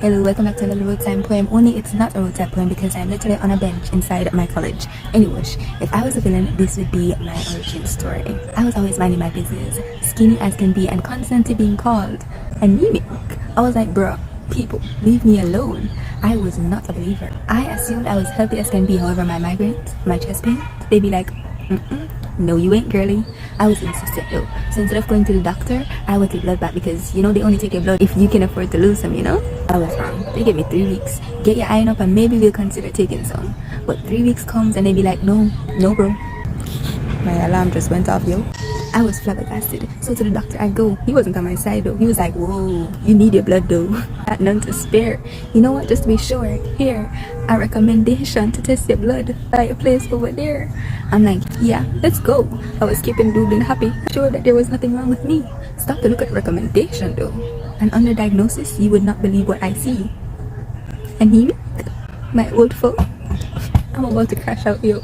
Hello, welcome back to another road time poem. Only it's not a road time poem because I'm literally on a bench inside my college. Anyways, if I was a villain, this would be my origin story. I was always minding my business, skinny as can be and constantly being called anemic. I was like, bruh, people, leave me alone. I was not a believer. I assumed I was healthy as can be. However, my migraines, my chest pain, they'd be like, no you ain't, girly. I was insistent though. So instead of going to the doctor, I went to blood back because, you know, they only take your blood if you can afford to lose some, you know? I was wrong. They gave me 3 weeks. Get your iron up and maybe we'll consider taking some. But 3 weeks comes and they be like, no bro. My alarm just went off, yo. I was flabbergasted. So to the doctor I go. He wasn't on my side though. He was like, whoa, you need your blood though. Got none to spare. You know what, just to be sure, here, a recommendation to test your blood by a place over there. I'm like, yeah, let's go. I was keeping doodling happy, sure that there was nothing wrong with me. Stop to look at the recommendation though. And under diagnosis, you would not believe what I see. And he, my old foe, I'm about to crash out, yo.